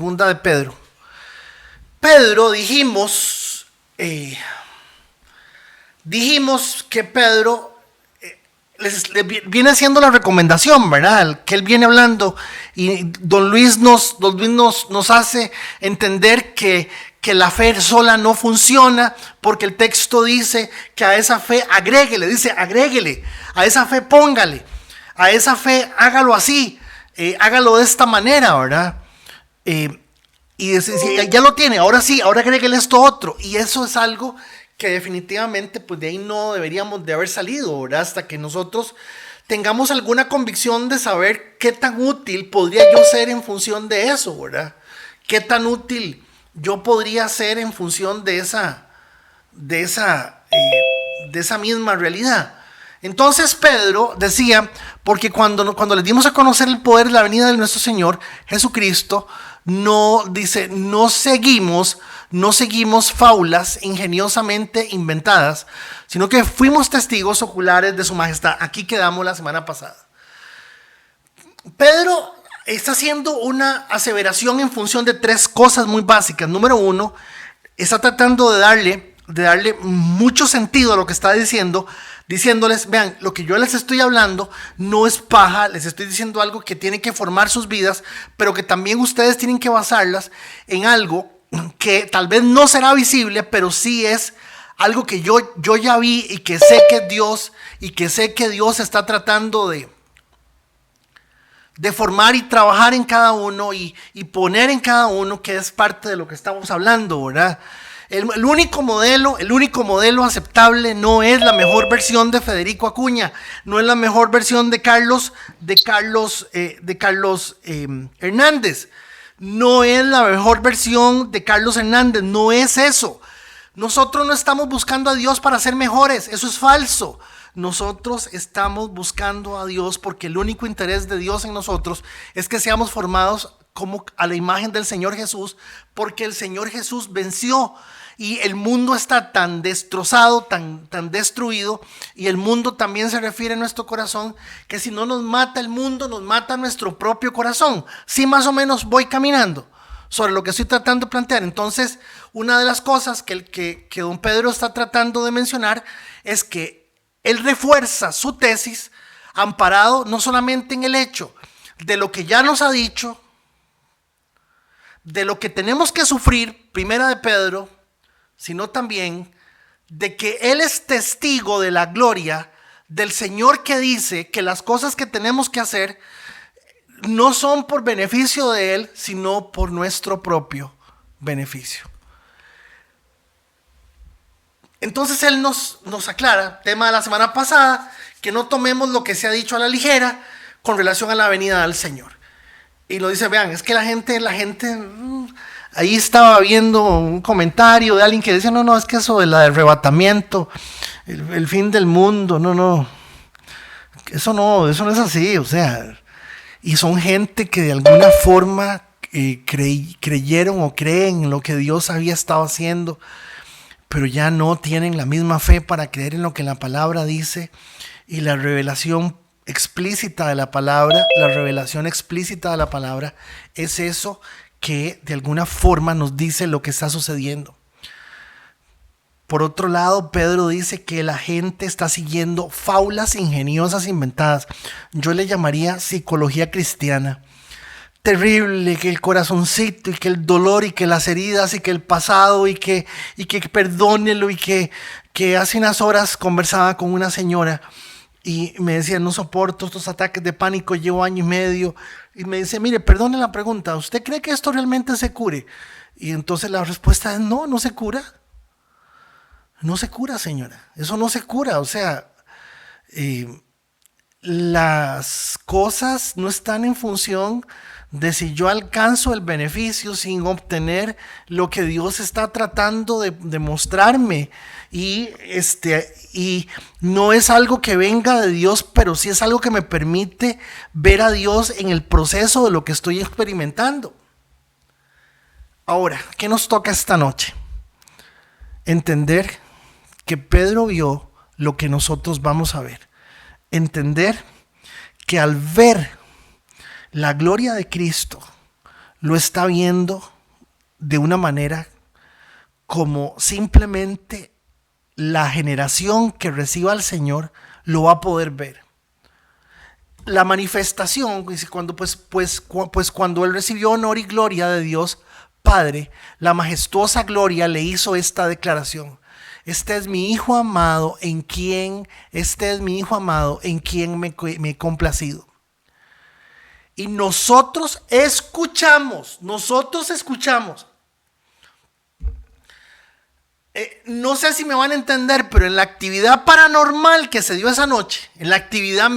segunda de Pedro. Pedro, dijimos que Pedro le viene haciendo la recomendación, ¿verdad? Que él viene hablando, y don Luis nos hace entender que la fe sola no funciona, porque el texto dice que a esa fe agréguele, a esa fe póngale, a esa fe hágalo así, hágalo de esta manera, ¿verdad? Y ya lo tiene, ahora sí, ahora agréguele esto otro, y eso es algo que definitivamente pues de ahí no deberíamos de haber salido, ¿verdad? Hasta que nosotros tengamos alguna convicción de saber qué tan útil podría yo ser en función de eso, ¿verdad? Qué tan útil yo podría ser en función de esa misma realidad. Entonces Pedro decía, porque cuando les dimos a conocer el poder de la venida de nuestro Señor Jesucristo, no seguimos fábulas ingeniosamente inventadas, sino que fuimos testigos oculares de su majestad. Aquí quedamos la semana pasada. Pedro está haciendo una aseveración en función de tres cosas muy básicas. Número uno, está tratando de darle mucho sentido a lo que está diciéndoles, vean, lo que yo les estoy hablando no es paja, les estoy diciendo algo que tiene que formar sus vidas, pero que también ustedes tienen que basarlas en algo que tal vez no será visible, pero sí es algo que yo ya vi y que sé que Dios está tratando de formar y trabajar en cada uno y poner en cada uno, que es parte de lo que estamos hablando, ¿verdad? El único modelo aceptable no es la mejor versión de Federico Acuña, no es la mejor versión de Carlos Hernández, no es la mejor versión de Carlos Hernández, no es eso. Nosotros no estamos buscando a Dios para ser mejores, eso es falso. Nosotros estamos buscando a Dios porque el único interés de Dios en nosotros es que seamos formados como a la imagen del Señor Jesús, porque el Señor Jesús venció y el mundo está tan destrozado, tan destruido, y el mundo también se refiere a nuestro corazón, que si no nos mata el mundo, nos mata nuestro propio corazón. Sí, más o menos voy caminando sobre lo que estoy tratando de plantear. Entonces, una de las cosas que don Pedro está tratando de mencionar es que él refuerza su tesis amparado no solamente en el hecho de lo que ya nos ha dicho, de lo que tenemos que sufrir, primera de Pedro, sino también de que Él es testigo de la gloria del Señor, que dice que las cosas que tenemos que hacer no son por beneficio de Él, sino por nuestro propio beneficio. Entonces Él nos aclara, tema de la semana pasada, que no tomemos lo que se ha dicho a la ligera con relación a la venida del Señor. Y lo dice, vean, es que la gente, ahí estaba viendo un comentario de alguien que decía, no, es que eso del arrebatamiento, el fin del mundo, eso no es así, o sea, y son gente que de alguna forma creyeron o creen en lo que Dios había estado haciendo, pero ya no tienen la misma fe para creer en lo que la palabra dice, y la revelación explícita de la palabra, es eso que de alguna forma nos dice lo que está sucediendo. Por otro lado, Pedro dice que la gente está siguiendo fábulas ingeniosas inventadas. Yo le llamaría psicología cristiana. Terrible, que el corazoncito y que el dolor y que las heridas y que el pasado y que perdónelo, y que hace unas horas conversaba con una señora y me decía, no soporto estos ataques de pánico, llevo año y medio, y me dice, mire, perdone la pregunta, ¿usted cree que esto realmente se cure? Y entonces la respuesta es, no se cura. No se cura, señora, eso no se cura. O sea, las cosas no están en función de si yo alcanzo el beneficio sin obtener lo que Dios está tratando de mostrarme, y no es algo que venga de Dios, pero sí es algo que me permite ver a Dios en el proceso de lo que estoy experimentando. Ahora, ¿qué nos toca esta noche? Entender que Pedro vio lo que nosotros vamos a ver. Entender que al ver la gloria de Cristo, lo está viendo de una manera como simplemente la generación que reciba al Señor lo va a poder ver. La manifestación, cuando él recibió honor y gloria de Dios Padre, la majestuosa gloria le hizo esta declaración: este es mi hijo amado en quien me he complacido. Y nosotros escuchamos. No sé si me van a entender, pero en la actividad paranormal que se dio esa noche, en la actividad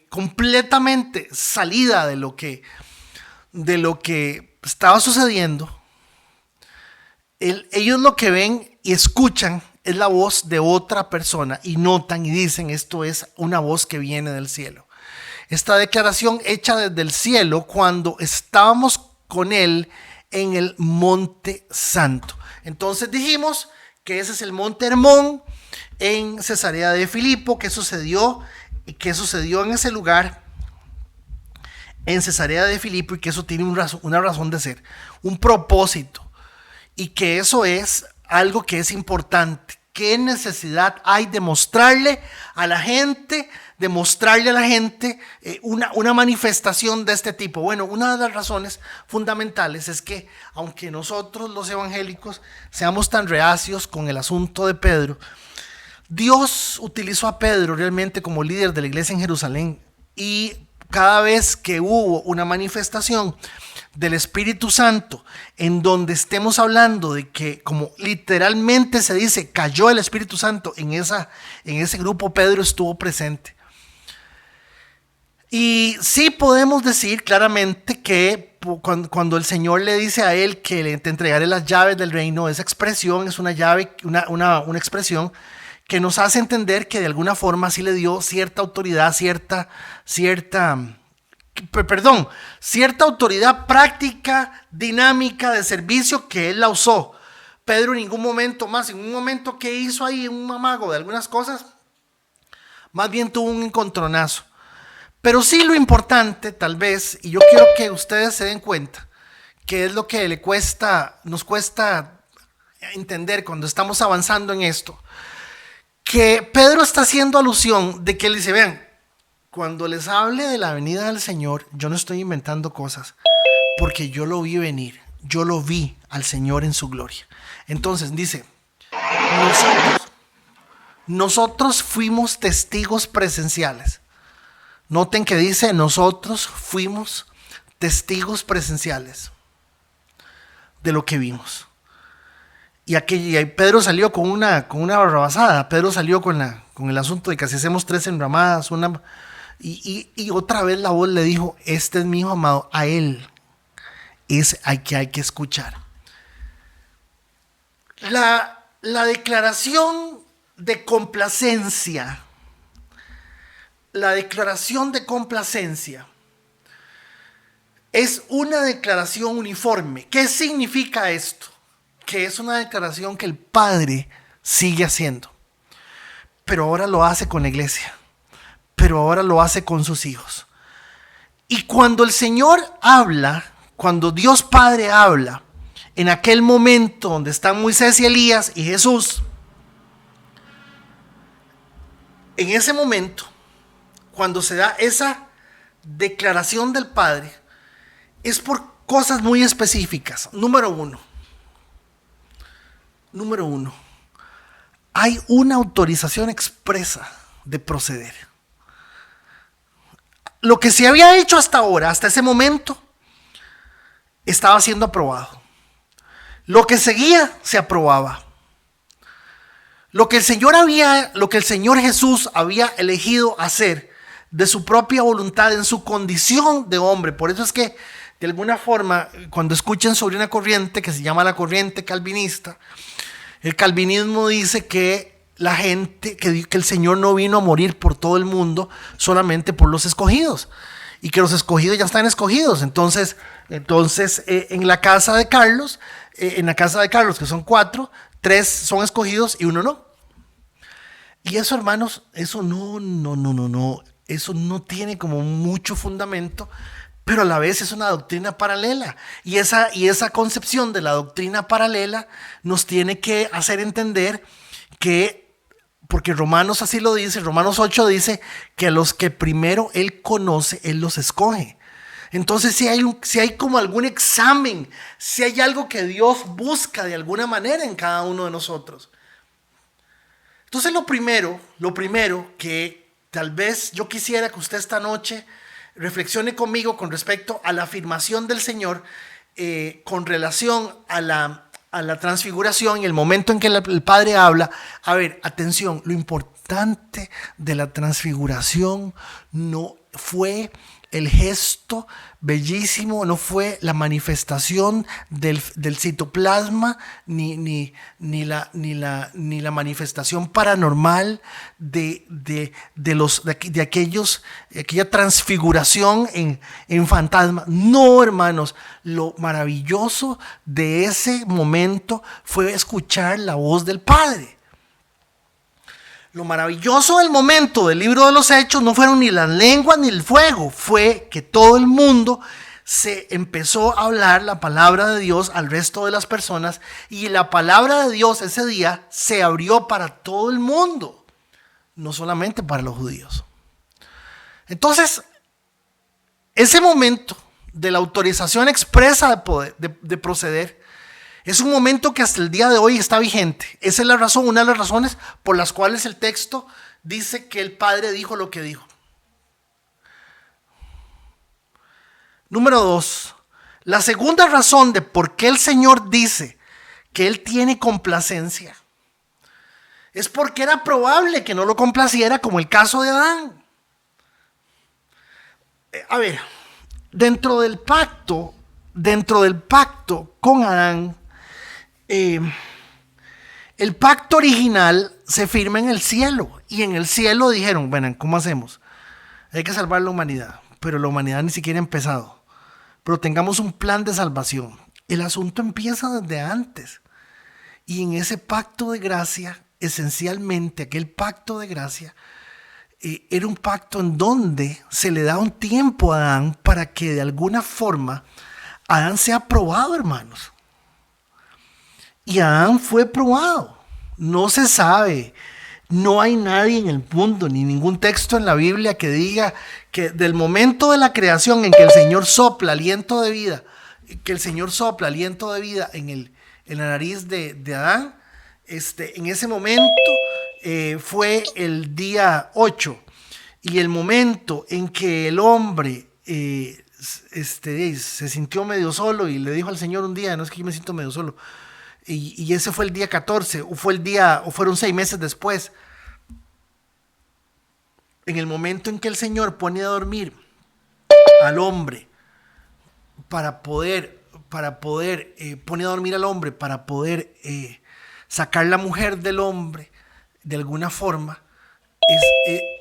completamente salida de lo que estaba sucediendo, ellos lo que ven y escuchan es la voz de otra persona y notan y dicen: esto es una voz que viene del cielo. Esta declaración hecha desde el cielo cuando estábamos con él en el Monte Santo. Entonces dijimos que ese es el Monte Hermón en Cesarea de Filipo. ¿Qué sucedió en ese lugar en Cesarea de Filipo? Y que eso tiene una razón de ser, un propósito, y que eso es algo que es importante. ¿Qué necesidad hay de mostrarle a la gente una manifestación de este tipo? Bueno, una de las razones fundamentales es que, aunque nosotros los evangélicos seamos tan reacios con el asunto de Pedro, Dios utilizó a Pedro realmente como líder de la iglesia en Jerusalén, y cada vez que hubo una manifestación del Espíritu Santo en donde estemos hablando de que, como literalmente se dice, cayó el Espíritu Santo en ese grupo, Pedro estuvo presente. Y sí podemos decir claramente que cuando el Señor le dice a él que te entregaré las llaves del reino, esa expresión es una expresión que nos hace entender que de alguna forma sí le dio cierta autoridad, cierta autoridad práctica, dinámica de servicio, que él la usó. Pedro en ningún momento que hizo ahí un amago de algunas cosas, más bien tuvo un encontronazo. Pero sí, lo importante tal vez, y yo quiero que ustedes se den cuenta, que es lo que nos cuesta entender cuando estamos avanzando en esto, que Pedro está haciendo alusión de que él dice: vean, cuando les hable de la venida del Señor, yo no estoy inventando cosas, porque yo lo vi venir, yo lo vi al Señor en su gloria. Entonces dice: nosotros fuimos testigos presenciales. Noten que dice: nosotros fuimos testigos presenciales de lo que vimos. Y Pedro salió con una barrabasada. Pedro salió con el asunto de que si hacemos 3 enramadas, y otra vez la voz le dijo: este es mi hijo amado, a él es al que hay que escuchar. La declaración de complacencia. La declaración de complacencia es una declaración uniforme. ¿Qué significa esto? Que es una declaración que el Padre sigue haciendo, pero ahora lo hace con la iglesia, pero ahora lo hace con sus hijos. Y cuando el Señor habla, cuando Dios Padre habla, en aquel momento donde están Moisés y Elías y Jesús, en ese momento, cuando se da esa declaración del Padre, es por cosas muy específicas. Número uno, hay una autorización expresa de proceder. Lo que se había hecho hasta ahora, hasta ese momento, estaba siendo aprobado. Lo que seguía se aprobaba. Lo que el Señor Jesús había elegido hacer de su propia voluntad, en su condición de hombre. Por eso es que, de alguna forma, cuando escuchen sobre una corriente que se llama la corriente calvinista, el calvinismo dice que que el Señor no vino a morir por todo el mundo, solamente por los escogidos, y que los escogidos ya están escogidos. Entonces en la casa de Carlos, que son 4, 3 son escogidos y 1 no. Y eso, hermanos, eso no, eso no tiene como mucho fundamento, pero a la vez es una doctrina paralela. Y esa concepción de la doctrina paralela nos tiene que hacer entender que, porque Romanos así lo dice, Romanos 8 dice que a los que primero Él conoce, Él los escoge. Entonces si hay como algún examen, si hay algo que Dios busca de alguna manera en cada uno de nosotros. Entonces lo primero que tal vez yo quisiera que usted esta noche reflexione conmigo con respecto a la afirmación del Señor con relación a la transfiguración y el momento en que el Padre habla. A ver, atención, lo importante de la transfiguración no fue el gesto bellísimo, no fue la manifestación del citoplasma, ni la manifestación paranormal de aquella transfiguración en fantasma. No, hermanos, lo maravilloso de ese momento fue escuchar la voz del Padre. Lo maravilloso del momento del libro de los Hechos no fueron ni las lenguas ni el fuego, fue que todo el mundo se empezó a hablar la palabra de Dios al resto de las personas, y la palabra de Dios ese día se abrió para todo el mundo, no solamente para los judíos. Entonces, ese momento de la autorización expresa de proceder es un momento que hasta el día de hoy está vigente. Esa es la razón, una de las razones por las cuales el texto dice que el Padre dijo lo que dijo. Número 2, la segunda razón de por qué el Señor dice que Él tiene complacencia es porque era probable que no lo complaciera, como el caso de Adán. A ver, dentro del pacto con Adán, el pacto original se firma en el cielo, y en el cielo dijeron, bueno, ¿cómo hacemos? Hay que salvar la humanidad, pero la humanidad ni siquiera ha empezado, pero tengamos un plan de salvación. El asunto empieza desde antes, y en ese pacto de gracia, esencialmente aquel pacto de gracia, era un pacto en donde se le da un tiempo a Adán para que de alguna forma Adán sea probado, hermanos. Y Adán fue probado. No se sabe, no hay nadie en el mundo, ni ningún texto en la Biblia que diga que del momento de la creación en que el Señor sopla aliento de vida, en la nariz de Adán, en ese momento fue el día 8, y el momento en que el hombre se sintió medio solo y le dijo al Señor un día, no es que yo me siento medio solo, y ese fue el día 14, o fueron 6 meses después, en el momento en que el Señor pone a dormir al hombre para poder sacar la mujer del hombre de alguna forma.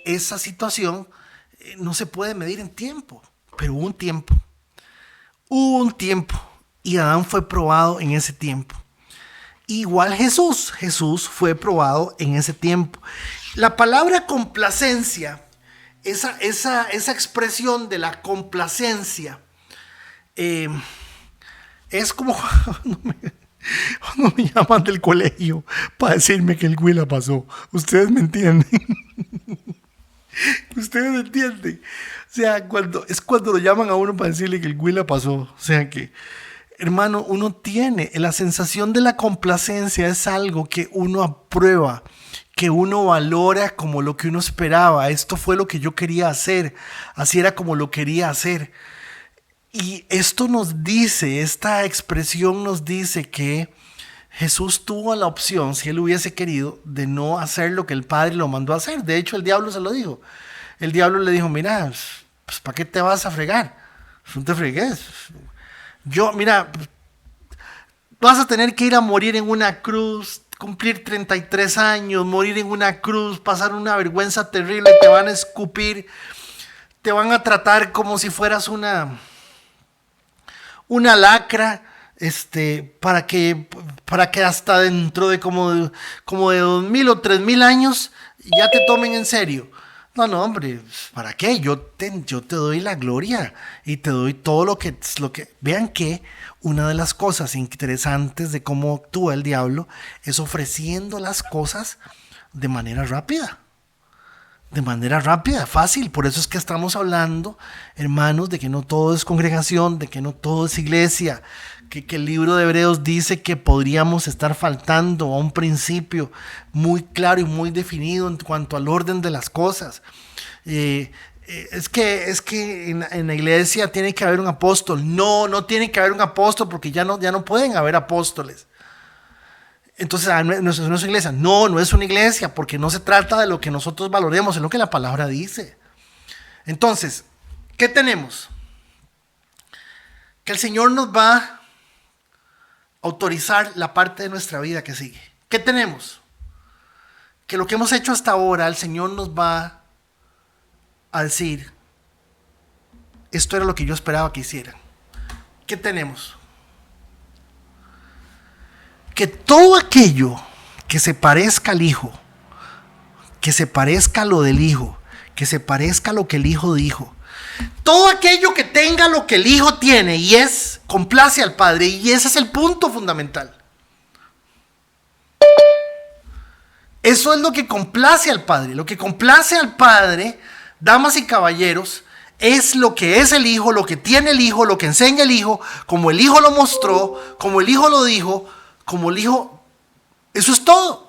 Esa situación no se puede medir en tiempo, pero hubo un tiempo, y Adán fue probado en ese tiempo. Igual Jesús fue probado en ese tiempo. La palabra complacencia, esa expresión de la complacencia, es como cuando me llaman del colegio para decirme que el güey la pasó. Ustedes me entienden. Ustedes me entienden. O sea, cuando lo llaman a uno para decirle que el güey la pasó. O sea que, hermano, uno tiene la sensación de la complacencia, es algo que uno aprueba, que uno valora como lo que uno esperaba. Esto fue lo que yo quería hacer, así era como lo quería hacer. Y esto nos dice, esta expresión nos dice que Jesús tuvo la opción, si él hubiese querido, de no hacer lo que el Padre lo mandó a hacer. De hecho, el diablo se lo dijo. El diablo le dijo, mira, pues ¿para qué te vas a fregar? No te fregues. Vas a tener que ir a morir en una cruz, cumplir 33 años, morir en una cruz, pasar una vergüenza terrible, te van a escupir, te van a tratar como si fueras una lacra, para que hasta dentro de como de 2000 o 3000 años ya te tomen en serio. No, no, hombre, ¿para qué? Yo te doy la gloria y te doy todo lo que... Vean que una de las cosas interesantes de cómo actúa el diablo es ofreciendo las cosas de manera rápida. De manera rápida, fácil. Por eso es que estamos hablando, hermanos, de que no todo es congregación, de que no todo es iglesia, que el libro de Hebreos dice que podríamos estar faltando a un principio muy claro y muy definido en cuanto al orden de las cosas. Es que en la iglesia tiene que haber un apóstol. No, no tiene que haber un apóstol porque ya no pueden haber apóstoles. Entonces, no es una iglesia. No, no es una iglesia porque no se trata de lo que nosotros valoremos, es lo que la palabra dice. Entonces, ¿qué tenemos? Que el Señor nos va a autorizar la parte de nuestra vida que sigue. ¿Qué tenemos? Que lo que hemos hecho hasta ahora, el Señor nos va a decir, esto era lo que yo esperaba que hicieran. ¿Qué tenemos? Que todo aquello que se parezca al Hijo, que se parezca a lo del Hijo, que se parezca a lo que el Hijo dijo, todo aquello que tenga lo que el Hijo tiene y complace al Padre, y ese es el punto fundamental. Eso es lo que complace al Padre. Lo que complace al Padre, damas y caballeros, es lo que es el Hijo, lo que tiene el Hijo, lo que enseña el Hijo, como el Hijo lo mostró, como el Hijo lo dijo, como el Hijo. Eso es todo.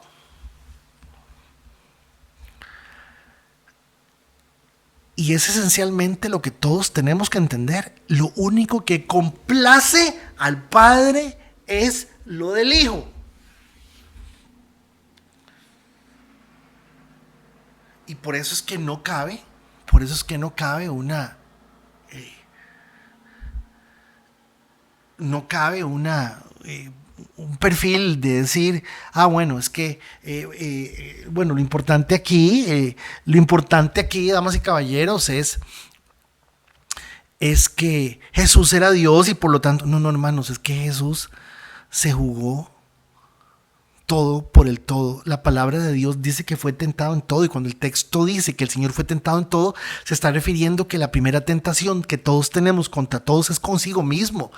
Y es esencialmente lo que todos tenemos que entender. Lo único que complace al Padre es lo del Hijo. Y por eso es que no cabe un perfil de decir, bueno, es que, bueno, lo importante aquí, damas y caballeros, es que Jesús era Dios y por lo tanto, no, hermanos, es que Jesús se jugó todo por el todo. La palabra de Dios dice que fue tentado en todo, y cuando el texto dice que el Señor fue tentado en todo, se está refiriendo que la primera tentación que todos tenemos contra todos es consigo mismo.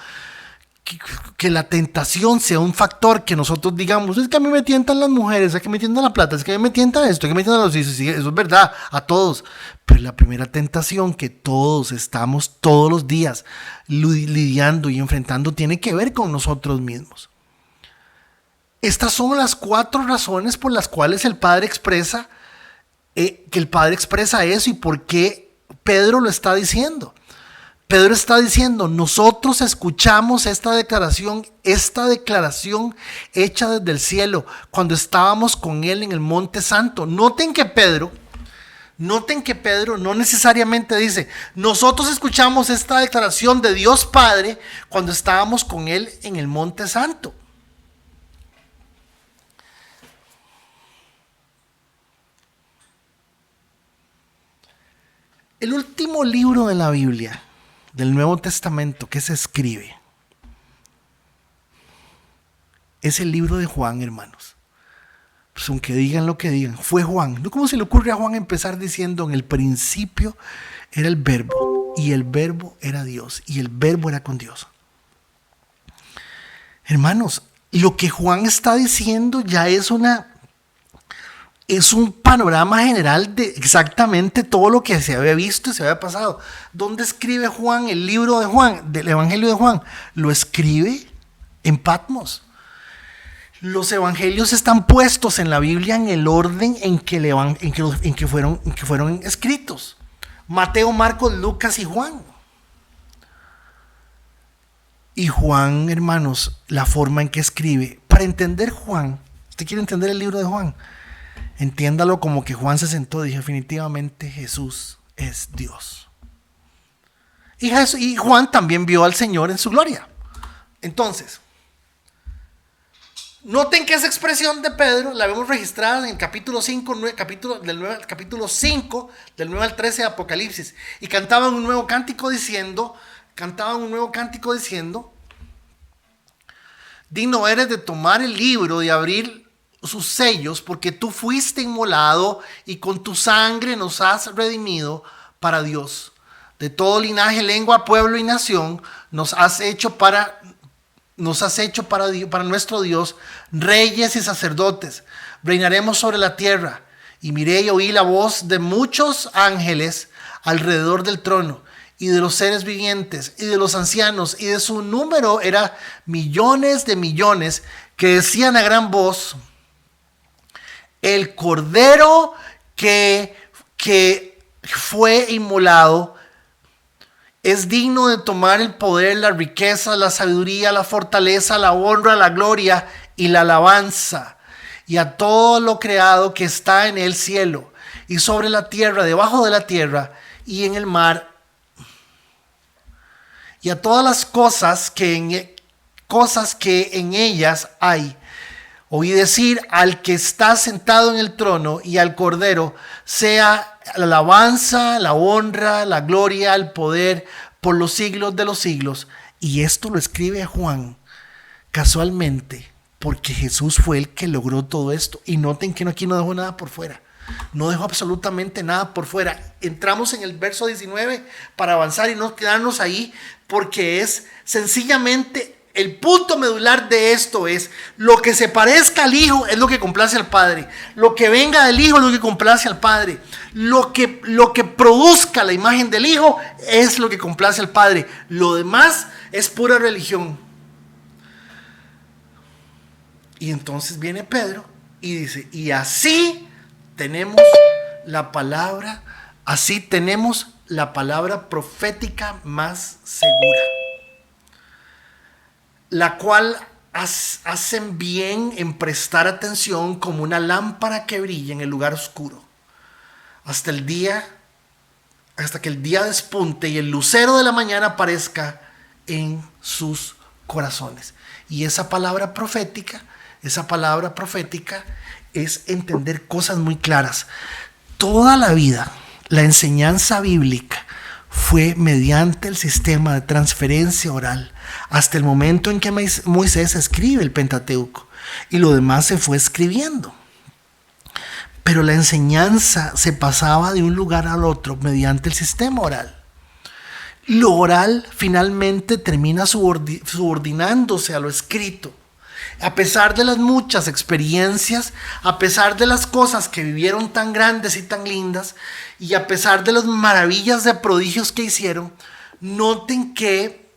Que la tentación sea un factor que nosotros digamos, es que a mí me tientan las mujeres, es que me tientan la plata, es que a mí me tientan esto, es que me tientan los hijos. Sí, eso es verdad, a todos. Pero la primera tentación que todos estamos todos los días lidiando y enfrentando tiene que ver con nosotros mismos. Estas son las 4 razones por las cuales el Padre expresa eso y por qué Pedro lo está diciendo. Pedro está diciendo, nosotros escuchamos esta declaración hecha desde el cielo cuando estábamos con él en el Monte Santo. Noten que Pedro no necesariamente dice, nosotros escuchamos esta declaración de Dios Padre cuando estábamos con él en el Monte Santo. El último libro de la Biblia, del Nuevo Testamento, que se escribe, es el libro de Juan, hermanos. Pues aunque digan lo que digan, fue Juan. ¿No? ¿Cómo se le ocurre a Juan empezar diciendo, en el principio era el Verbo, y el Verbo era Dios, y el Verbo era con Dios? Hermanos, lo que Juan está diciendo ya es un panorama general de exactamente todo lo que se había visto y se había pasado. ¿Dónde escribe Juan el libro de Juan, del Evangelio de Juan? Lo escribe en Patmos. Los evangelios están puestos en la Biblia en el orden en que fueron escritos. Mateo, Marcos, Lucas y Juan. Y Juan, hermanos, la forma en que escribe, para entender Juan, ¿usted quiere entender el libro de Juan? Entiéndalo como que Juan se sentó y dijo, definitivamente Jesús es Dios. Y Juan también vio al Señor en su gloria. Entonces, noten que esa expresión de Pedro la vemos registrada en el capítulo 5 del 9 al 13 de Apocalipsis. Y cantaban un nuevo cántico diciendo, digno eres de tomar el libro, de abrir sus sellos, porque tú fuiste inmolado y con tu sangre nos has redimido para Dios. De todo linaje, lengua, pueblo y nación nos has hecho para nuestro Dios reyes y sacerdotes. Reinaremos sobre la tierra. Y miré y oí la voz de muchos ángeles alrededor del trono, y de los seres vivientes, y de los ancianos, y de su número era millones de millones, que decían a gran voz: el cordero que fue inmolado es digno de tomar el poder, la riqueza, la sabiduría, la fortaleza, la honra, la gloria y la alabanza. Y a todo lo creado que está en el cielo y sobre la tierra, debajo de la tierra y en el mar, y a todas las cosas que en ellas hay. Oí decir al que está sentado en el trono y al Cordero, sea la alabanza, la honra, la gloria, el poder por los siglos de los siglos. Y esto lo escribe Juan casualmente, porque Jesús fue el que logró todo esto. Y noten que aquí no dejó nada por fuera. No dejó absolutamente nada por fuera. Entramos en el verso 19 para avanzar y no quedarnos ahí, porque es sencillamente el punto medular de esto: es lo que se parezca al Hijo es lo que complace al Padre. Lo que venga del Hijo es lo que complace al Padre. Lo que produzca la imagen del Hijo es lo que complace al Padre. Lo demás es pura religión. Y entonces viene Pedro y dice: y así tenemos la palabra, profética más segura, la cual hacen bien en prestar atención como una lámpara que brilla en el lugar oscuro, hasta que el día despunte y el lucero de la mañana aparezca en sus corazones. Y esa palabra profética es entender cosas muy claras. Toda la vida, la enseñanza bíblica fue mediante el sistema de transferencia oral, hasta el momento en que Moisés escribe el Pentateuco, y lo demás se fue escribiendo. Pero la enseñanza se pasaba de un lugar al otro mediante el sistema oral. Lo oral finalmente termina subordinándose a lo escrito. A pesar de las muchas experiencias, a pesar de las cosas que vivieron tan grandes y tan lindas, y a pesar de las maravillas de prodigios que hicieron, noten que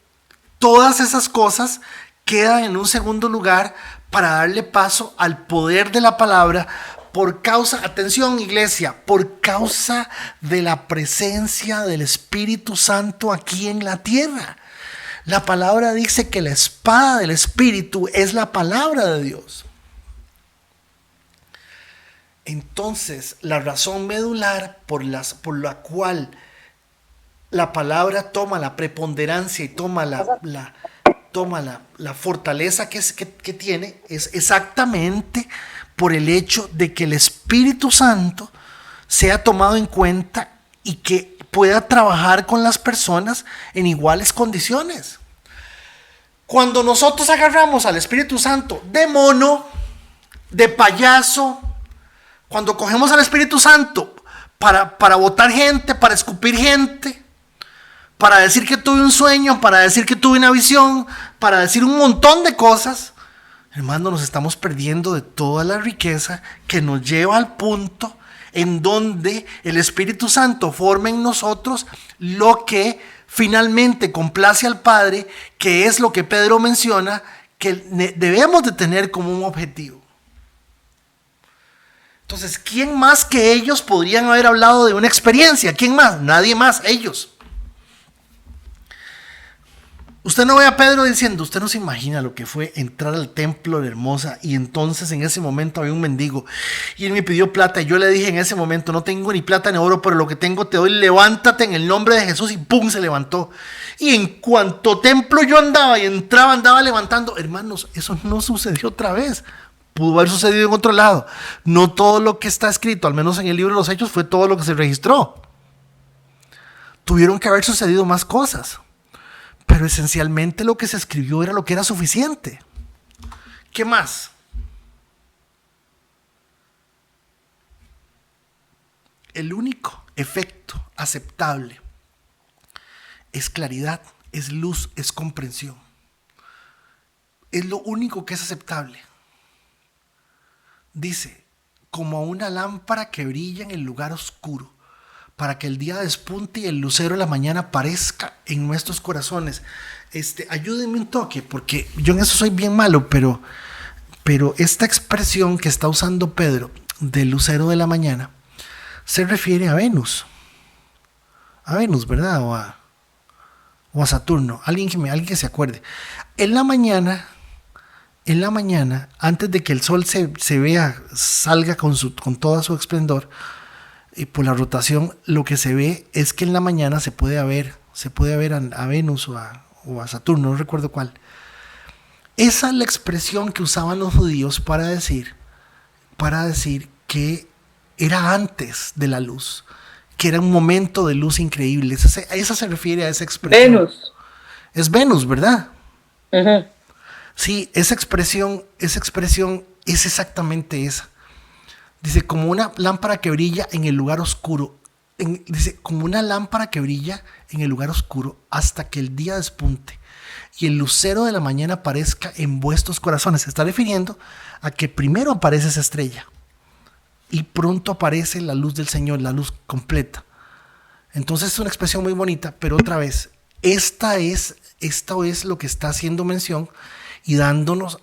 todas esas cosas quedan en un segundo lugar para darle paso al poder de la palabra, por causa, atención iglesia, por causa de la presencia del Espíritu Santo aquí en la tierra. La palabra dice que la espada del Espíritu es la palabra de Dios. Entonces, la razón medular por la cual la palabra toma la preponderancia y toma la fortaleza que tiene es exactamente por el hecho de que el Espíritu Santo sea tomado en cuenta y que pueda trabajar con las personas en iguales condiciones. Cuando nosotros agarramos al Espíritu Santo de mono, de payaso, cuando cogemos al Espíritu Santo para botar gente, para escupir gente, para decir que tuve un sueño, para decir que tuve una visión, para decir un montón de cosas, hermano, nos estamos perdiendo de toda la riqueza que nos lleva al punto en donde el Espíritu Santo forma en nosotros lo que finalmente complace al Padre, que es lo que Pedro menciona que debemos de tener como un objetivo. Entonces, ¿quién más que ellos podrían haber hablado de una experiencia? ¿Quién más? Nadie más, ellos. Usted no ve a Pedro diciendo: usted no se imagina lo que fue entrar al templo de Hermosa, y entonces en ese momento había un mendigo y él me pidió plata, y yo le dije en ese momento: no tengo ni plata ni oro, pero lo que tengo te doy, levántate en el nombre de Jesús, y ¡pum!, se levantó. Y en cuanto templo yo andaba y entraba, andaba levantando. Hermanos, eso no sucedió otra vez. Pudo haber sucedido en otro lado. No todo lo que está escrito, al menos en el libro de los Hechos, fue todo lo que se registró. Tuvieron que haber sucedido más cosas. Pero esencialmente lo que se escribió era lo que era suficiente. ¿Qué más? El único efecto aceptable es claridad, es luz, es comprensión. Es lo único que es aceptable. Dice, como una lámpara que brilla en el lugar oscuro, para que el día despunte y el lucero de la mañana aparezca en nuestros corazones. Ayúdenme un toque, porque yo en eso soy bien malo, pero esta expresión que está usando Pedro del lucero de la mañana se refiere a Venus. A Venus, ¿verdad? O a Saturno. Alguien que se acuerde. En la mañana, antes de que el sol se vea, salga con toda su esplendor, y por la rotación, lo que se ve es que en la mañana se puede ver a Venus o a Saturno, no recuerdo cuál. Esa es la expresión que usaban los judíos para decir que era antes de la luz, que era un momento de luz increíble. Esa se refiere a esa expresión. Venus. Es Venus, ¿verdad? Uh-huh. Sí, esa expresión es exactamente esa. Dice, como una lámpara que brilla en el lugar oscuro. Dice, como una lámpara que brilla en el lugar oscuro hasta que el día despunte y el lucero de la mañana aparezca en vuestros corazones. Se está refiriendo a que primero aparece esa estrella y pronto aparece la luz del Señor, la luz completa. Entonces es una expresión muy bonita, pero otra vez, esto es lo que está haciendo mención y dándonos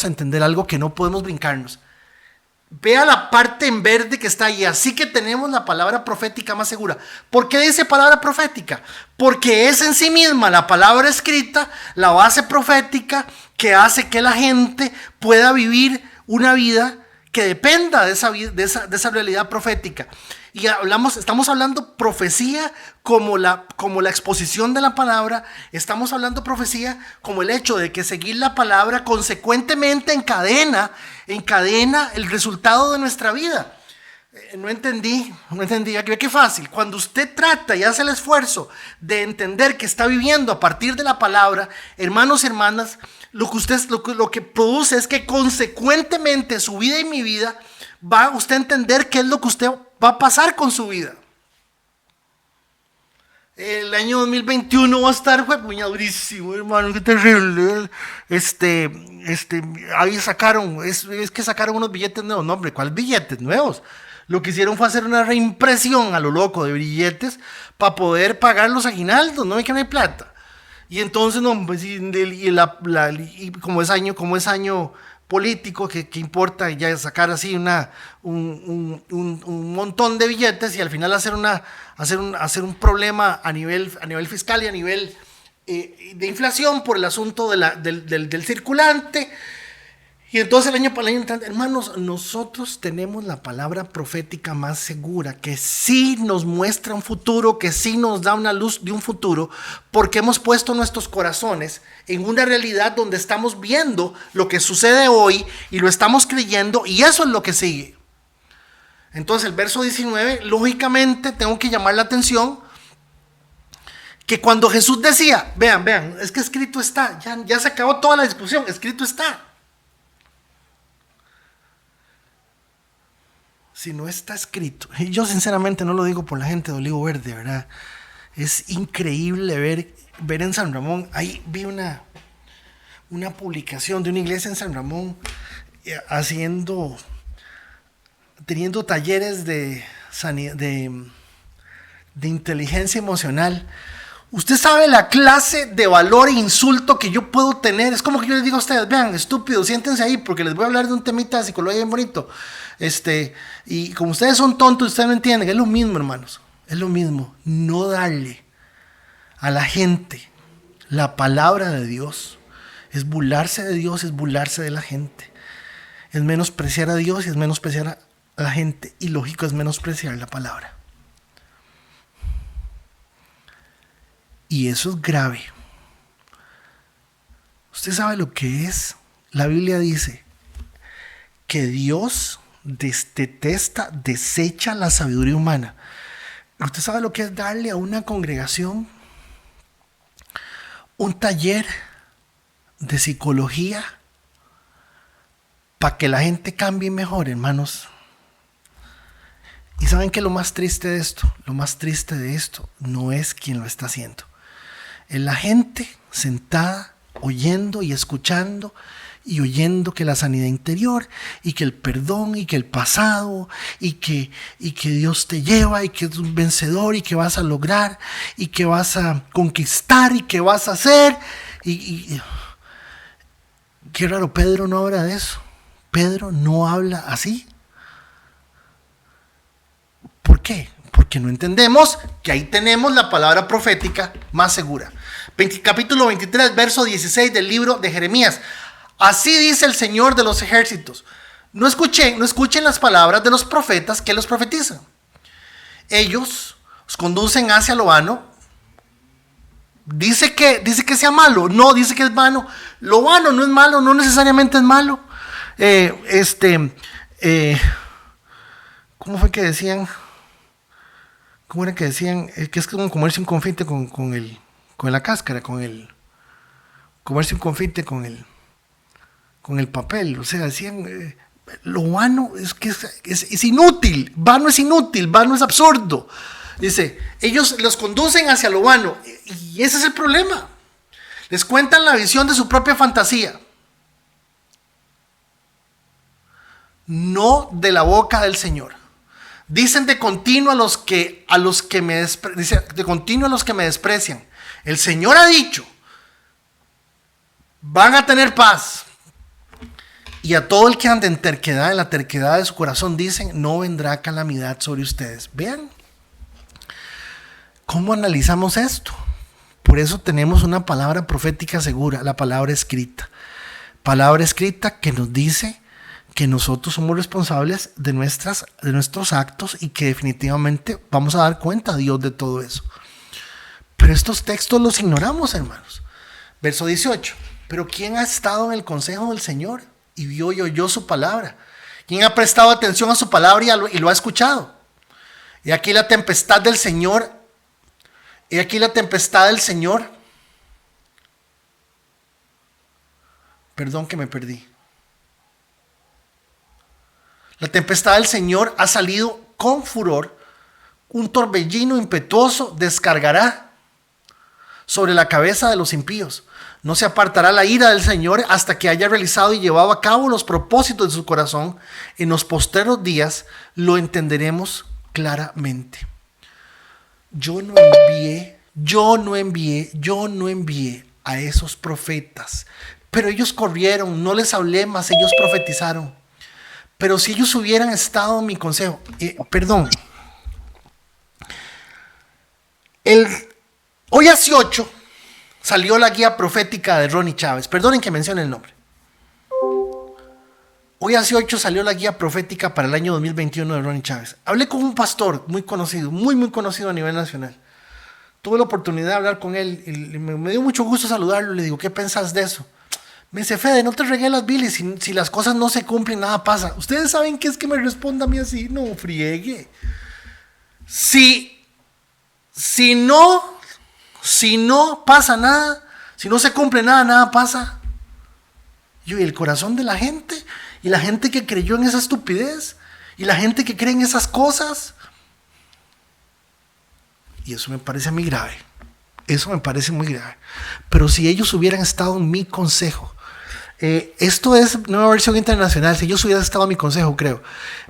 a entender algo que no podemos brincarnos. Vea la parte en verde que está ahí. Así que tenemos la palabra profética más segura. ¿Por qué dice palabra profética? Porque es en sí misma la palabra escrita, la base profética que hace que la gente pueda vivir una vida que dependa de esa realidad profética. Y estamos hablando profecía como la exposición de la palabra. Estamos hablando profecía como el hecho de que seguir la palabra consecuentemente encadena el resultado de nuestra vida. No entendí. Qué fácil. Cuando usted trata y hace el esfuerzo de entender que está viviendo a partir de la palabra, hermanos y hermanas, lo que produce es que consecuentemente su vida y mi vida va usted a entender qué es lo que usted va a pasar con su vida. El año 2021 va a estar muy durísimo, hermano, qué terrible. Ahí sacaron, es que sacaron unos billetes nuevos. No, hombre, ¿cuáles billetes nuevos? Lo que hicieron fue hacer una reimpresión a lo loco de billetes para poder pagar los aguinaldos. No ve que no hay plata. Y entonces, no, pues, y como es año político, que importa ya sacar así un montón de billetes y al final hacer un problema a nivel fiscal y a nivel de inflación por el asunto del circulante. Y entonces el año entrante, hermanos, nosotros tenemos la palabra profética más segura, que sí nos muestra un futuro, que sí nos da una luz de un futuro, porque hemos puesto nuestros corazones en una realidad donde estamos viendo lo que sucede hoy y lo estamos creyendo, y eso es lo que sigue. Entonces el verso 19, lógicamente tengo que llamar la atención que cuando Jesús decía, vean, es que escrito está, ya se acabó toda la discusión, escrito está. Si no está escrito, y yo sinceramente no lo digo por la gente de Olivo Verde, ¿verdad? Es increíble ver en San Ramón. Ahí vi una publicación de una iglesia en San Ramón teniendo talleres de inteligencia emocional. Usted sabe la clase de valor e insulto que yo puedo tener. Es como que yo les digo a ustedes, vean, estúpidos, siéntense ahí porque les voy a hablar de un temita de psicología bien bonito. Y como ustedes son tontos, ustedes no entienden. Es lo mismo, hermanos. Es lo mismo. No darle a la gente la palabra de Dios. Es burlarse de Dios, es burlarse de la gente. Es menospreciar a Dios y es menospreciar a la gente. Y lógico, es menospreciar la palabra. Y eso es grave. Usted sabe lo que es. La Biblia dice que Dios detesta, desecha la sabiduría humana. Usted sabe lo que es darle a una congregación un taller de psicología para que la gente cambie mejor, hermanos. Y saben que lo más triste de esto, lo más triste de esto no es quien lo está haciendo. Es la gente sentada, oyendo y escuchando y oyendo que la sanidad interior y que el perdón y que el pasado y que Dios te lleva y que es un vencedor y que vas a lograr y que vas a conquistar y que vas a hacer. Y qué raro, Pedro no habla de eso. Pedro no habla así. ¿Por qué? Porque no entendemos que ahí tenemos la palabra profética más segura. Capítulo 23, verso 16 del libro de Jeremías. Así dice el Señor de los ejércitos. No escuchen las palabras de los profetas que los profetizan. Ellos os conducen hacia lo vano. Dice que sea malo. No, dice que es vano. Lo vano no es malo, no necesariamente es malo. ¿Cómo fue que decían? ¿Cómo era que decían? Que es como comerse un confite con la cáscara, comerse un confite con el papel. O sea, decían, lo vano es que es inútil. Vano es inútil, vano es absurdo. Dice, ellos los conducen hacia lo vano. Y ese es el problema. Les cuentan la visión de su propia fantasía. No de la boca del Señor. Dicen de continuo a los que me desprecian. El Señor ha dicho, van a tener paz. Y a todo el que anda en la terquedad de su corazón, dicen, no vendrá calamidad sobre ustedes. Vean cómo analizamos esto. Por eso tenemos una palabra profética segura, la palabra escrita. Palabra escrita que nos dice que nosotros somos responsables de nuestros actos y que definitivamente vamos a dar cuenta a Dios de todo eso. Pero estos textos los ignoramos, hermanos. Verso 18. Pero ¿quién ha estado en el consejo del Señor y vio y oyó su palabra? ¿Quién ha prestado atención a su palabra y lo ha escuchado? Y aquí la tempestad del Señor. Y aquí la tempestad del Señor. Perdón que me perdí. La tempestad del Señor ha salido con furor. Un torbellino impetuoso descargará sobre la cabeza de los impíos. No se apartará la ira del Señor hasta que haya realizado y llevado a cabo los propósitos de su corazón. En los postreros días lo entenderemos claramente. Yo no envié a esos profetas, pero ellos corrieron, no les hablé, mas ellos profetizaron. Pero si ellos hubieran estado en mi consejo, hoy hace 8 salió la guía profética de Ronnie Chávez. Perdonen que mencione el nombre. Hoy hace 8 salió la guía profética para el año 2021 de Ronnie Chávez. Hablé con un pastor muy conocido, muy conocido a nivel nacional. Tuve la oportunidad de hablar con él y me dio mucho gusto saludarlo. Le digo, ¿qué pensás de eso? Me dice, Fede, no te regues las bilis. Si las cosas no se cumplen, nada pasa. ¿Ustedes saben qué es que me responda a mí así? No, friegue. Si no pasa nada, si no se cumple nada, nada pasa. Y el corazón de la gente, y la gente que creyó en esa estupidez, y la gente que cree en esas cosas. Y eso me parece muy grave. Eso me parece muy grave. Pero si ellos hubieran estado en mi consejo, esto es nueva versión internacional, si ellos hubieran estado en mi consejo, creo.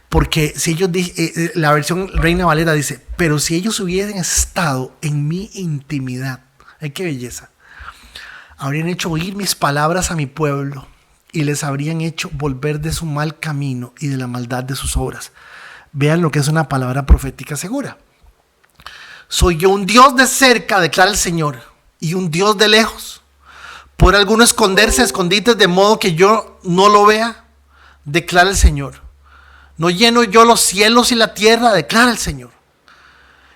Porque si ellos, la versión Reina Valera dice, pero si ellos hubieran estado en mi intimidad, ¡ay, qué belleza! Habrían hecho oír mis palabras a mi pueblo y les habrían hecho volver de su mal camino y de la maldad de sus obras. Vean lo que es una palabra profética segura. Soy yo un Dios de cerca, declara el Señor, y un Dios de lejos. ¿Podrá alguno esconderse a escondites de modo que yo no lo vea? Declara el Señor. ¿No lleno yo los cielos y la tierra? Declara el Señor.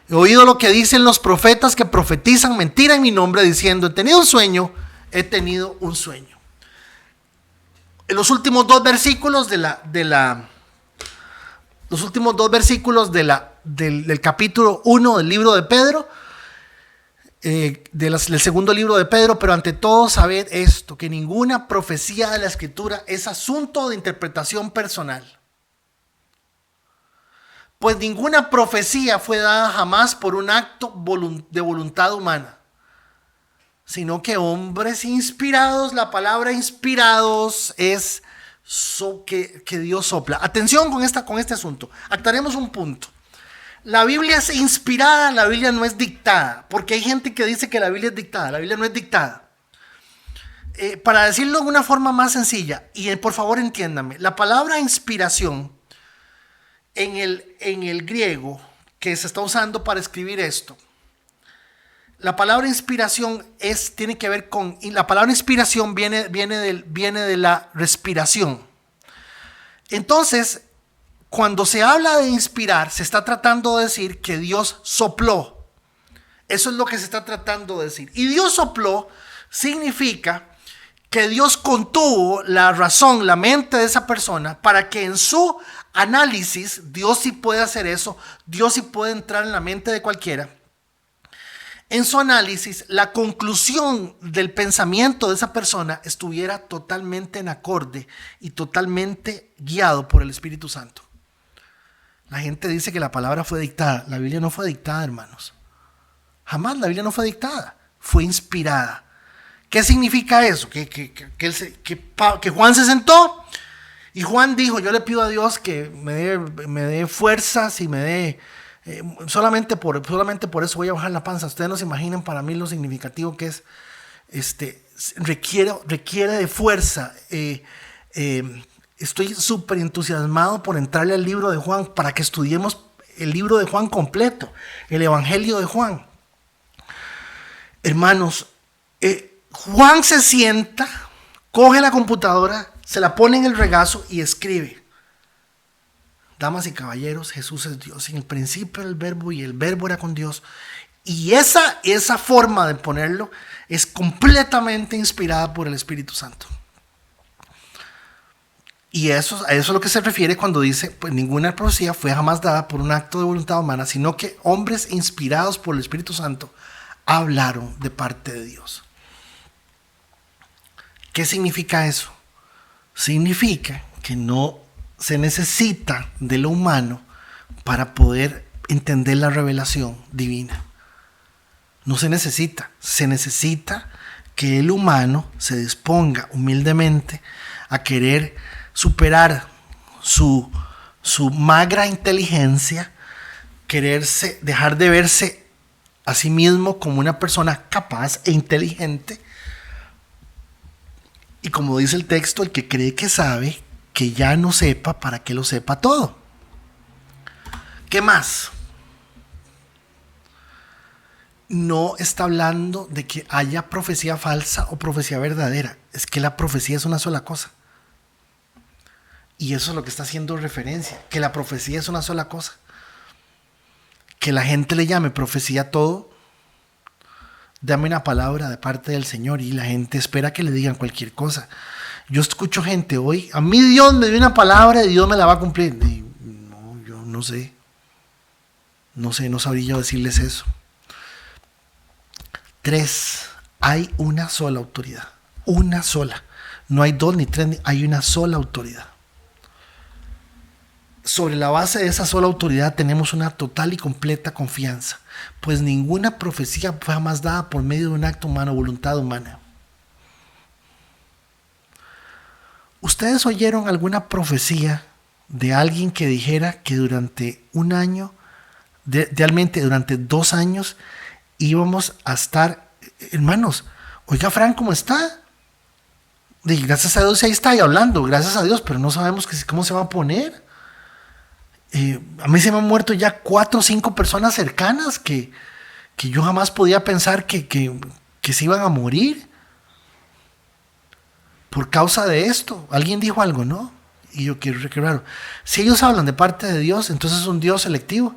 He oído lo que dicen los profetas que profetizan mentira en mi nombre, diciendo, he tenido un sueño. En los últimos dos versículos del capítulo 1 del libro de Pedro, del segundo libro de Pedro, pero ante todo sabed esto, que ninguna profecía de la Escritura es asunto de interpretación personal. Pues ninguna profecía fue dada jamás por un acto de voluntad humana, sino que hombres inspirados, la palabra inspirados es que Dios sopla. Atención con este asunto, aclaremos un punto. La Biblia es inspirada, la Biblia no es dictada, porque hay gente que dice que la Biblia es dictada, la Biblia no es dictada. Para decirlo de una forma más sencilla, y por favor entiéndame, la palabra inspiración en el griego que se está usando para escribir esto, la palabra inspiración tiene que ver con, y la palabra inspiración viene de la respiración. Entonces, cuando se habla de inspirar, se está tratando de decir que Dios sopló. Eso es lo que se está tratando de decir. Y Dios sopló significa que Dios contuvo la razón, la mente de esa persona, para que en su análisis, Dios sí puede hacer eso, Dios sí puede entrar en la mente de cualquiera. En su análisis, la conclusión del pensamiento de esa persona estuviera totalmente en acorde y totalmente guiado por el Espíritu Santo. La gente dice que la palabra fue dictada. La Biblia no fue dictada, hermanos. Jamás la Biblia no fue dictada. Fue inspirada. ¿Qué significa eso? Que Juan se sentó y Juan dijo, yo le pido a Dios que me dé fuerzas y me dé... solamente por eso voy a bajar la panza. Ustedes no se imaginan para mí lo significativo que es. Requiere de fuerza. Estoy súper entusiasmado por entrarle al libro de Juan para que estudiemos el libro de Juan completo, el Evangelio de Juan. Hermanos, Juan se sienta, coge la computadora, se la pone en el regazo y escribe. Damas y caballeros, Jesús es Dios. En el principio era el verbo y el verbo era con Dios. Y esa forma de ponerlo es completamente inspirada por el Espíritu Santo. Y a eso es lo que se refiere cuando dice, pues ninguna profecía fue jamás dada por un acto de voluntad humana, sino que hombres inspirados por el Espíritu Santo hablaron de parte de Dios. ¿Qué significa eso? Significa que no se necesita de lo humano para poder entender la revelación divina. No se necesita que el humano se disponga humildemente a querer superar su magra inteligencia, dejar de verse a sí mismo como una persona capaz e inteligente. Y como dice el texto, el que cree que sabe, que ya no sepa para que lo sepa todo. ¿Qué más? No está hablando de que haya profecía falsa o profecía verdadera. Es que la profecía es una sola cosa. Y eso es lo que está haciendo referencia, que la profecía es una sola cosa. Que la gente le llame profecía a todo. Dame una palabra de parte del Señor y la gente espera que le digan cualquier cosa. Yo escucho gente hoy, a mí Dios me dio una palabra y Dios me la va a cumplir. Y no, yo no sé. No sabría yo decirles eso. 3. Hay una sola autoridad. Una sola. No hay 2 ni 3, hay una sola autoridad. Sobre la base de esa sola autoridad tenemos una total y completa confianza, pues ninguna profecía fue jamás dada por medio de un acto humano, voluntad humana. ¿Ustedes oyeron alguna profecía de alguien que dijera que durante un año, realmente durante 2 años, íbamos a estar, hermanos, oiga Frank, ¿cómo está? Y gracias a Dios ahí está y hablando, gracias a Dios, pero no sabemos cómo se va a poner. A mí se me han muerto ya 4 o 5 personas cercanas que yo jamás podía pensar que se iban a morir por causa de esto. Alguien dijo algo, ¿no? Y yo quiero recordar, si ellos hablan de parte de Dios, entonces es un Dios selectivo.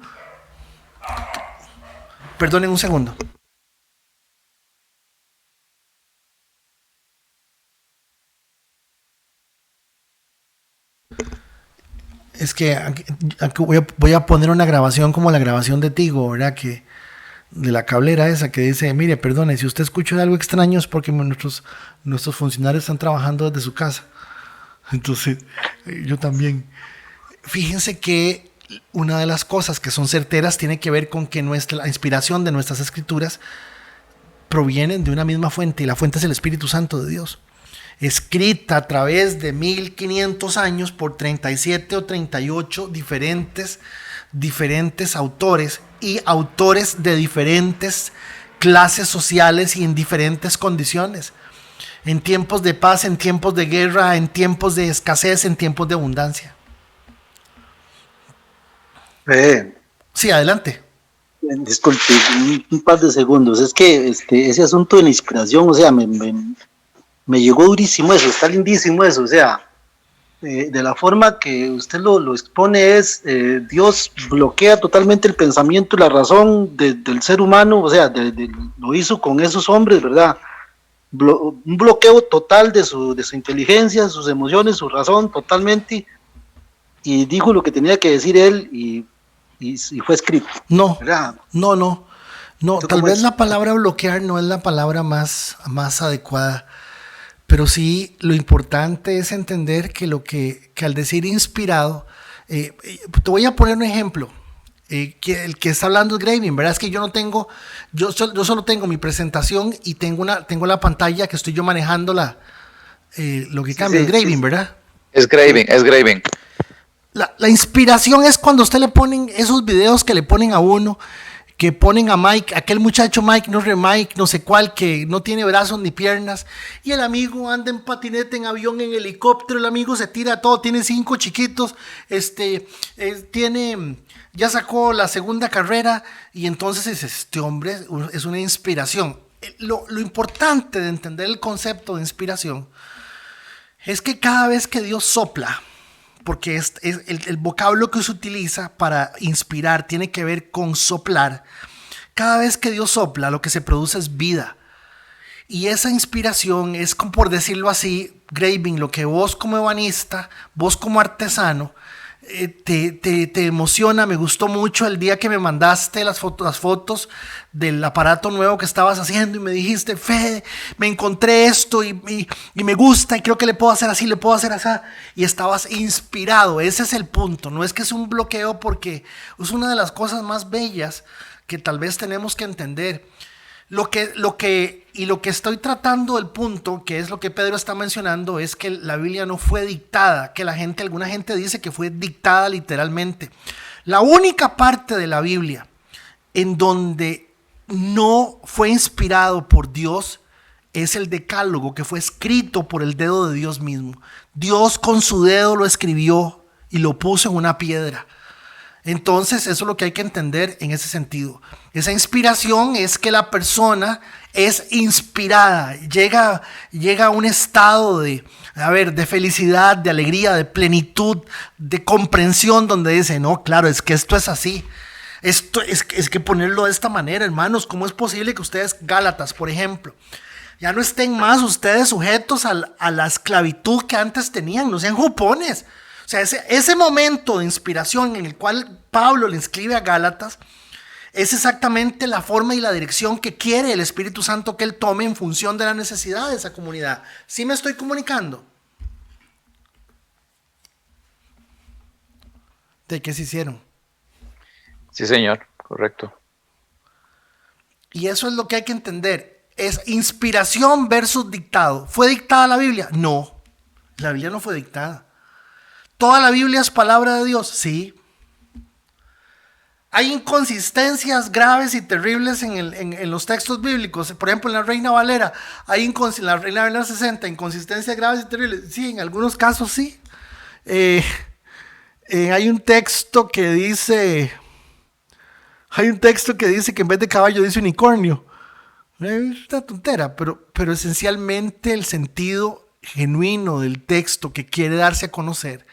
Perdonen un segundo. Es que aquí voy a poner una grabación como la grabación de Tigo, ¿verdad? Que de la cablera esa que dice, mire, perdone, si usted escucha algo extraño es porque nuestros funcionarios están trabajando desde su casa. Entonces, yo también. Fíjense que una de las cosas que son certeras tiene que ver con que la inspiración de nuestras escrituras provienen de una misma fuente, y la fuente es el Espíritu Santo de Dios, escrita a través de 1500 años por 37 o 38 diferentes autores, y autores de diferentes clases sociales y en diferentes condiciones, en tiempos de paz, en tiempos de guerra, en tiempos de escasez, en tiempos de abundancia. Sí, adelante. Disculpe, un par de segundos. Es que ese asunto de la inspiración, o sea, me llegó durísimo eso, está lindísimo eso, o sea, de la forma que usted lo expone es, Dios bloquea totalmente el pensamiento y la razón del ser humano, o sea, lo hizo con esos hombres, ¿verdad? Un bloqueo total de su inteligencia, sus emociones, su razón, totalmente, y dijo lo que tenía que decir él, y fue escrito. No, ¿verdad? no, tal vez la palabra bloquear no es la palabra más adecuada, pero sí lo importante es entender que al decir inspirado, te voy a poner un ejemplo. Que el que está hablando es Graving, ¿verdad? Es que yo solo tengo mi presentación y tengo la pantalla que estoy yo manejando lo que cambia, es Graving, ¿verdad? Es Graving. La inspiración es cuando usted le ponen esos videos que le ponen a uno, que ponen a Mike, aquel muchacho Mike, no sé cuál, que no tiene brazos ni piernas, y el amigo anda en patinete, en avión, en helicóptero, el amigo se tira todo, tiene 5 chiquitos, ya sacó la segunda carrera, y entonces este hombre es una inspiración. Lo importante de entender el concepto de inspiración es que cada vez que Dios sopla, porque es el vocablo que se utiliza para inspirar tiene que ver con soplar. Cada vez que Dios sopla, lo que se produce es vida. Y esa inspiración es, como por decirlo así, Graving, lo que vos como ebanista, vos como artesano, te emociona. Me gustó mucho el día que me mandaste las fotos del aparato nuevo que estabas haciendo y me dijiste, Fede, me encontré esto y me gusta y creo que le puedo hacer así, le puedo hacer así, y estabas inspirado. Ese es el punto, no es que es un bloqueo, porque es una de las cosas más bellas que tal vez tenemos que entender. Lo que estoy tratando, el punto, que es lo que Pedro está mencionando, es que la Biblia no fue dictada, que alguna gente dice que fue dictada literalmente. La única parte de la Biblia en donde no fue inspirado por Dios es el Decálogo, que fue escrito por el dedo de Dios mismo. Dios con su dedo lo escribió y lo puso en una piedra. Entonces eso es lo que hay que entender en ese sentido. Esa inspiración es que la persona es inspirada, llega a un estado de felicidad, de alegría, de plenitud, de comprensión, donde dice, no, claro, es que esto es así. Esto es que ponerlo de esta manera, hermanos. ¿Cómo es posible que ustedes, Gálatas, por ejemplo, ya no estén más ustedes sujetos a la esclavitud que antes tenían? No sean jupones. O sea, ese momento de inspiración en el cual Pablo le escribe a Gálatas es exactamente la forma y la dirección que quiere el Espíritu Santo que él tome en función de la necesidad de esa comunidad. ¿Sí me estoy comunicando? ¿De qué se hicieron? Sí, señor, correcto. Y eso es lo que hay que entender. Es inspiración versus dictado. ¿Fue dictada la Biblia? No, la Biblia no fue dictada. ¿Toda la Biblia es palabra de Dios? Sí. Hay inconsistencias graves y terribles en los textos bíblicos. Por ejemplo, en la Reina Valera, en la Reina Valera 60, inconsistencias graves y terribles. Sí, en algunos casos sí. Hay un texto que dice que en vez de caballo dice unicornio. Es una tontera, pero esencialmente el sentido genuino del texto que quiere darse a conocer,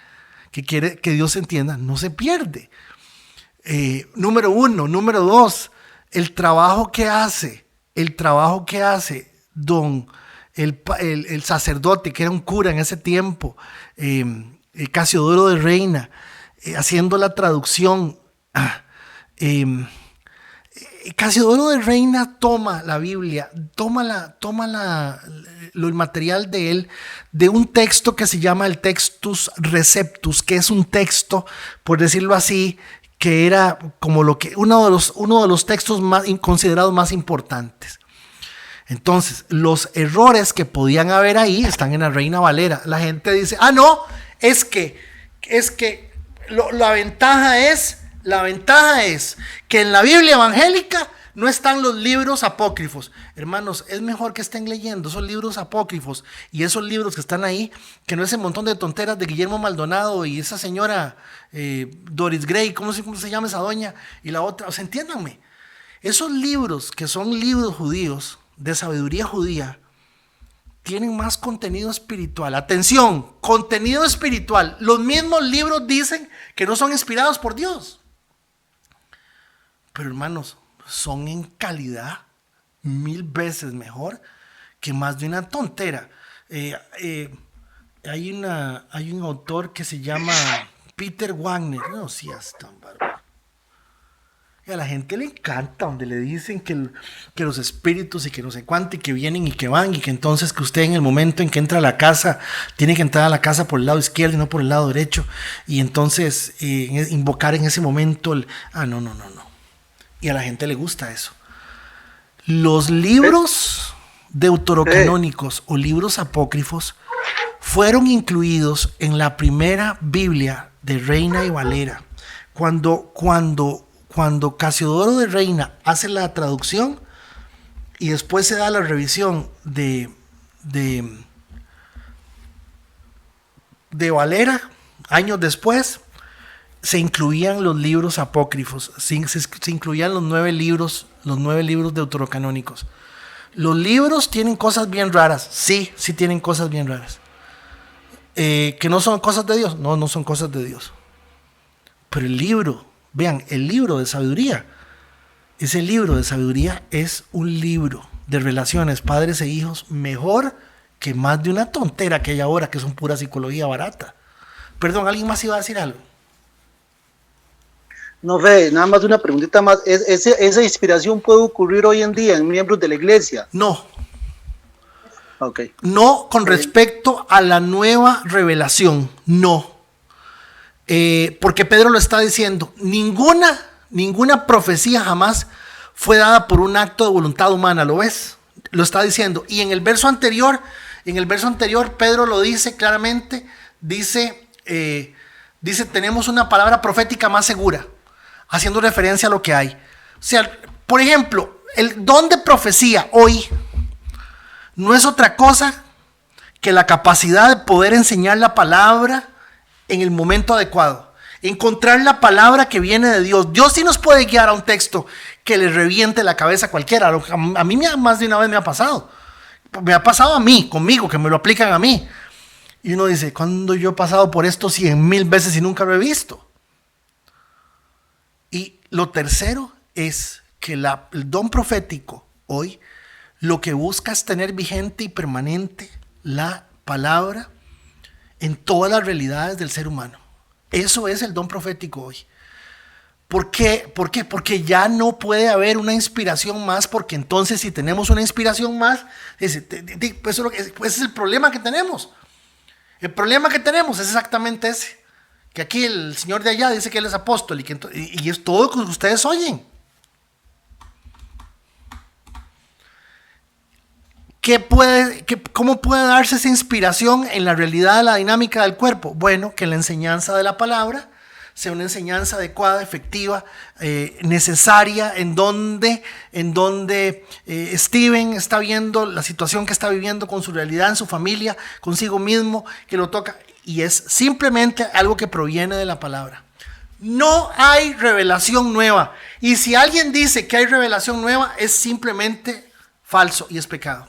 que quiere que Dios entienda, no se pierde. Número uno. Número dos, el trabajo que hace el sacerdote, que era un cura en ese tiempo, Casiodoro de Reina, haciendo la traducción, Casiodoro de Reina toma la Biblia, lo material de él, de un texto que se llama el Textus Receptus, que es un texto, por decirlo así, que era como uno de los textos considerados más importantes. Entonces, los errores que podían haber ahí están en la Reina Valera. La gente dice, no, es que la ventaja es que en la Biblia evangélica no están los libros apócrifos. Hermanos, es mejor que estén leyendo esos libros apócrifos y esos libros que están ahí, que no ese montón de tonteras de Guillermo Maldonado y esa señora Doris Gray, ¿cómo se llama esa doña? Y la otra, entiéndanme, esos libros que son libros judíos, de sabiduría judía, tienen más contenido espiritual. Atención, contenido espiritual. Los mismos libros dicen que no son inspirados por Dios. Pero hermanos, son en calidad 1000 veces mejor que más de una tontera. Hay un autor que se llama Peter Wagner. No seas tan bárbaro. Y a la gente le encanta donde le dicen que los espíritus y que no sé cuánto y que vienen y que van y que entonces que usted en el momento en que entra a la casa tiene que entrar a la casa por el lado izquierdo y no por el lado derecho y entonces invocar en ese momento no. Y a la gente le gusta eso. Los libros deuterocanónicos o libros apócrifos fueron incluidos en la primera Biblia de Reina y Valera. Cuando Casiodoro de Reina hace la traducción y después se da la revisión de Valera, años después, se incluían los libros apócrifos, se incluían los 9 libros deuterocanónicos. Los libros tienen cosas bien raras, sí tienen cosas bien raras. ¿Que no son cosas de Dios? No son cosas de Dios. Pero el libro, vean, el libro de sabiduría, ese libro de sabiduría es un libro de relaciones padres e hijos mejor que más de una tontera que hay ahora, que son pura psicología barata. Perdón, ¿alguien más iba a decir algo? No, Fede, nada más una preguntita más. ¿Esa inspiración puede ocurrir hoy en día en miembros de la iglesia? No. Okay. No con respecto a la nueva revelación, no. Porque Pedro lo está diciendo, ninguna profecía jamás fue dada por un acto de voluntad humana, ¿lo ves? Lo está diciendo. Y en el verso anterior Pedro lo dice claramente, dice, tenemos una palabra profética más segura, haciendo referencia a lo que hay. O sea, por ejemplo, el don de profecía hoy no es otra cosa que la capacidad de poder enseñar la palabra en el momento adecuado, encontrar la palabra que viene de Dios. Dios sí nos puede guiar a un texto que le reviente la cabeza a cualquiera. A mí más de una vez me ha pasado a mí, conmigo, que me lo aplican a mí. Y uno dice, ¿cuándo yo he pasado por esto 100,000 veces y nunca lo he visto? Y lo tercero es que el don profético hoy lo que busca es tener vigente y permanente la palabra en todas las realidades del ser humano. Eso es el don profético hoy. ¿Por qué? Porque ya no puede haber una inspiración más, porque entonces si tenemos una inspiración más, pues es el problema que tenemos. El problema que tenemos es exactamente ese. Que aquí el señor de allá dice que él es apóstol y es todo lo que ustedes oyen. ¿Cómo puede darse esa inspiración en la realidad de la dinámica del cuerpo? Bueno, que la enseñanza de la palabra sea una enseñanza adecuada, efectiva, necesaria, en donde Steven está viendo la situación que está viviendo con su realidad, en su familia, consigo mismo, que lo toca, y es simplemente algo que proviene de la palabra. No hay revelación nueva, y si alguien dice que hay revelación nueva, es simplemente falso y es pecado.